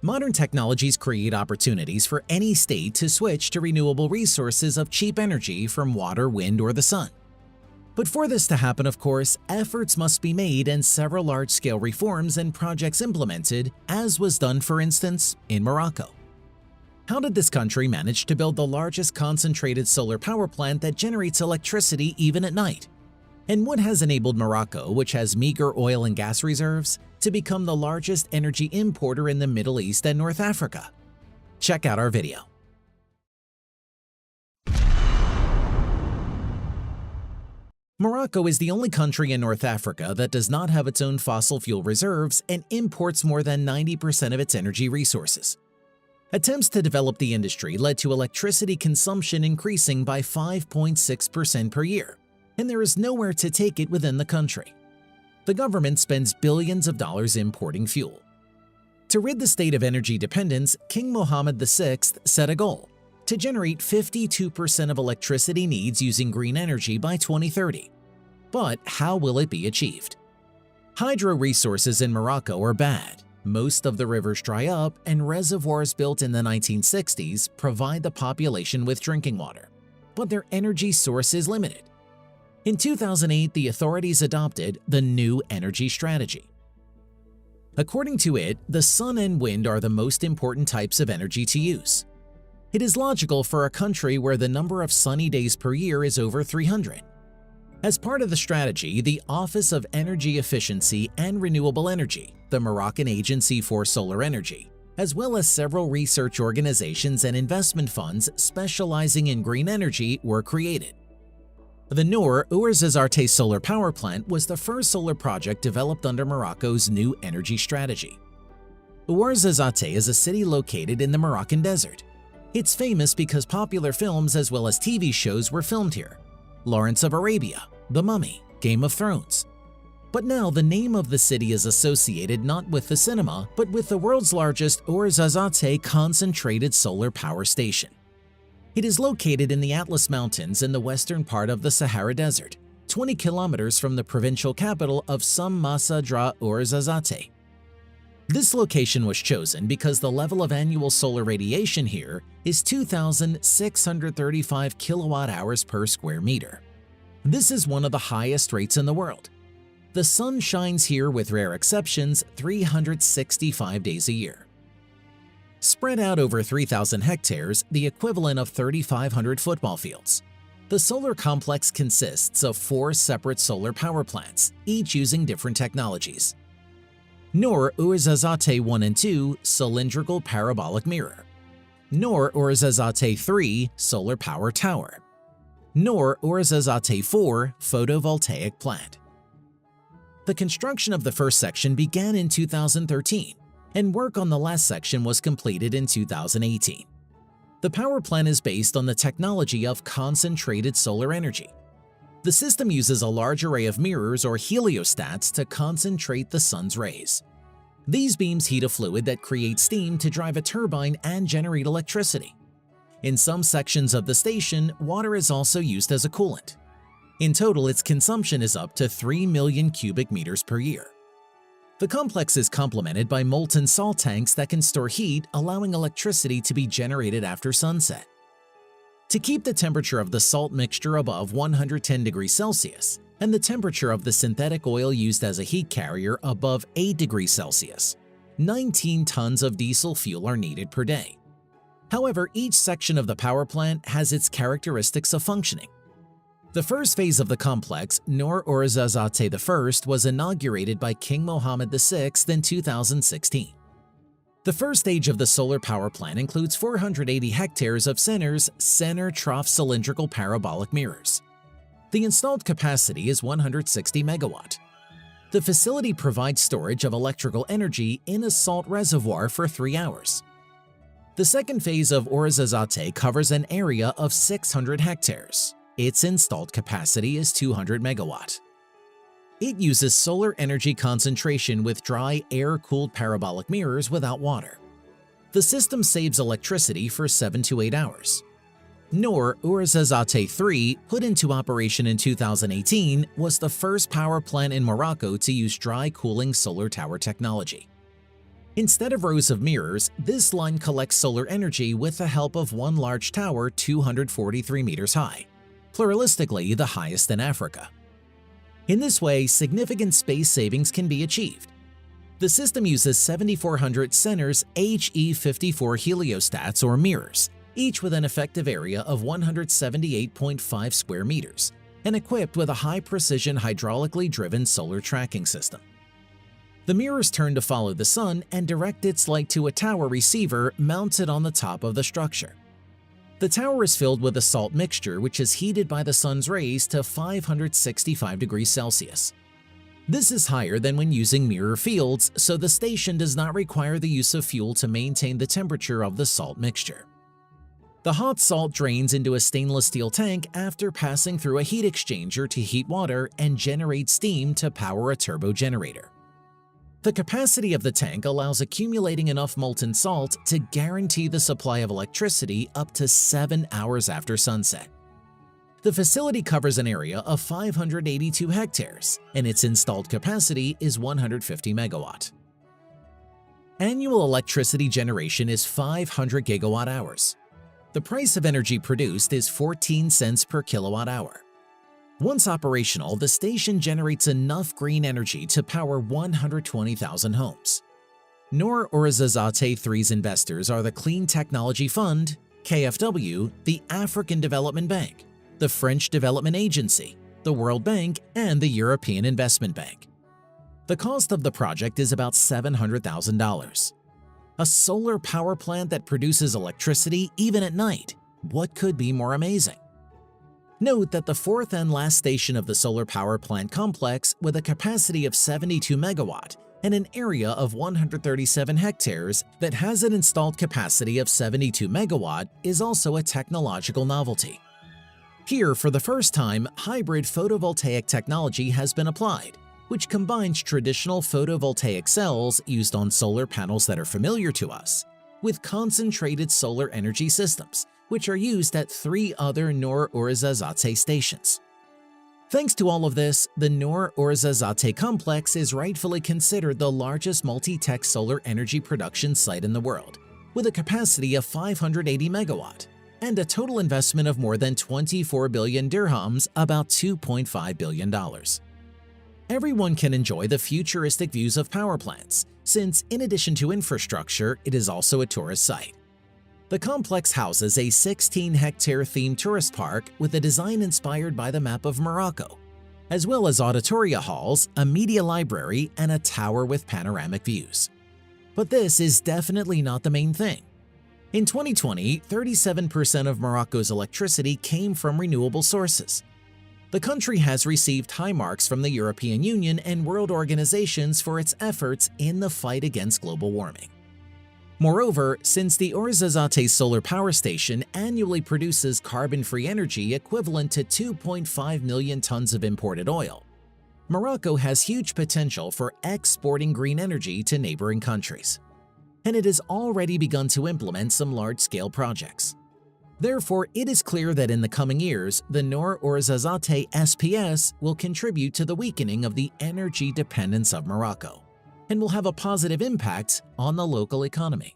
Modern technologies create opportunities for any state to switch to renewable resources of cheap energy from water, wind, or the sun. But for this to happen, of course, efforts must be made and several large-scale reforms and projects implemented, as was done, for instance, in Morocco. How did this country manage to build the largest concentrated solar power plant that generates electricity even at night? And what has enabled Morocco, which has meager oil and gas reserves, to become the largest energy importer in the Middle East and North Africa? Check out our video. Morocco is the only country in North Africa that does not have its own fossil fuel reserves and imports more than 90% of its energy resources. Attempts to develop the industry led to electricity consumption increasing by 5.6% per year, and there is nowhere to take it within the country. The government spends billions of dollars importing fuel. To rid the state of energy dependence, King Mohammed VI set a goal to generate 52% of electricity needs using green energy by 2030. But how will it be achieved? Hydro resources in Morocco are bad. Most of the rivers dry up, and reservoirs built in the 1960s provide the population with drinking water, but their energy source is limited. In 2008, the authorities adopted the New Energy Strategy. According to it, the sun and wind are the most important types of energy to use. It is logical for a country where the number of sunny days per year is over 300. As part of the strategy, the Office of Energy Efficiency and Renewable Energy, the Moroccan Agency for Solar Energy, as well as several research organizations and investment funds specializing in green energy were created. The Noor Ouarzazate solar power plant was the first solar project developed under Morocco's New Energy Strategy. Ouarzazate is a city located in the Moroccan desert. It's famous because popular films as well as TV shows were filmed here: Lawrence of Arabia, The Mummy, Game of Thrones. But now the name of the city is associated not with the cinema, but with the world's largest Ouarzazate concentrated solar power station. It is located in the Atlas Mountains in the western part of the Sahara Desert, 20 kilometers from the provincial capital of Massa Dra Ouarzazate. This location was chosen because the level of annual solar radiation here is 2,635 kilowatt-hours per square meter. This is one of the highest rates in the world. The sun shines here, with rare exceptions, 365 days a year. Spread out over 3,000 hectares, the equivalent of 3,500 football fields, the solar complex consists of 4 separate solar power plants, each using different technologies. Noor Ouarzazate 1 and 2 cylindrical parabolic mirror, Noor Ouarzazate 3 solar power tower, Noor Ouarzazate 4 photovoltaic plant. The construction of the first section began in 2013, and work on the last section was completed in 2018. The power plant is based on the technology of concentrated solar energy. The system uses a large array of mirrors or heliostats to concentrate the sun's rays. These beams heat a fluid that creates steam to drive a turbine and generate electricity. In some sections of the station, water is also used as a coolant. In total, its consumption is up to 3 million cubic meters per year. The complex is complemented by molten salt tanks that can store heat, allowing electricity to be generated after sunset. To keep the temperature of the salt mixture above 110 degrees Celsius and the temperature of the synthetic oil used as a heat carrier above 8 degrees Celsius, 19 tons of diesel fuel are needed per day. However, each section of the power plant has its characteristics of functioning. The first phase of the complex, Noor Ouarzazate I, was inaugurated by King Mohammed VI in 2016. The first stage of the solar power plant includes 480 hectares of center trough cylindrical parabolic mirrors. The installed capacity is 160 megawatt. The facility provides storage of electrical energy in a salt reservoir for 3 hours. The second phase of Ouarzazate covers an area of 600 hectares. Its installed capacity is 200 megawatt. It uses solar energy concentration with dry, air-cooled parabolic mirrors without water. The system saves electricity for 7 to 8 hours. Noor Ouarzazate 3, put into operation in 2018, was the first power plant in Morocco to use dry cooling solar tower technology. Instead of rows of mirrors, this line collects solar energy with the help of one large tower 243 meters high, pluralistically the highest in Africa. In this way, significant space savings can be achieved. The system uses 7,400 Centers HE54 heliostats or mirrors, each with an effective area of 178.5 square meters, and equipped with a high-precision hydraulically driven solar tracking system. The mirrors turn to follow the sun and direct its light to a tower receiver mounted on the top of the structure. The tower is filled with a salt mixture which is heated by the sun's rays to 565 degrees Celsius. This is higher than when using mirror fields, so the station does not require the use of fuel to maintain the temperature of the salt mixture. The hot salt drains into a stainless steel tank after passing through a heat exchanger to heat water and generate steam to power a turbo generator. The capacity of the tank allows accumulating enough molten salt to guarantee the supply of electricity up to 7 hours after sunset. The facility covers an area of 582 hectares, and its installed capacity is 150 megawatt. Annual electricity generation is 500 gigawatt hours. The price of energy produced is 14 cents per kilowatt hour. Once operational, the station generates enough green energy to power 120,000 homes. Noor Ouarzazate 3's investors are the Clean Technology Fund, KfW, the African Development Bank, the French Development Agency, the World Bank, and the European Investment Bank. The cost of the project is about $700,000. A solar power plant that produces electricity even at night. What could be more amazing? Note that the fourth and last station of the solar power plant complex, with a capacity of 72 megawatt and an area of 137 hectares that has an installed capacity of 72 megawatt, is also a technological novelty. Here, for the first time, hybrid photovoltaic technology has been applied, which combines traditional photovoltaic cells used on solar panels that are familiar to us with concentrated solar energy systems, which are used at 3 other Noor Ouarzazate stations. Thanks to all of this, the Noor Ouarzazate complex is rightfully considered the largest multi-tech solar energy production site in the world, with a capacity of 580 megawatt and a total investment of more than 24 billion dirhams, about $2.5 billion. Everyone can enjoy the futuristic views of power plants, since in addition to infrastructure, it is also a tourist site. The complex houses a 16-hectare themed tourist park with a design inspired by the map of Morocco, as well as auditoria halls, a media library, and a tower with panoramic views. But this is definitely not the main thing. In 2020, 37% of Morocco's electricity came from renewable sources. The country has received high marks from the European Union and world organizations for its efforts in the fight against global warming. Moreover, since the Ouarzazate solar power station annually produces carbon-free energy equivalent to 2.5 million tons of imported oil, Morocco has huge potential for exporting green energy to neighboring countries, and it has already begun to implement some large-scale projects. Therefore, it is clear that in the coming years, the Noor Ouarzazate SPS will contribute to the weakening of the energy dependence of Morocco and will have a positive impact on the local economy.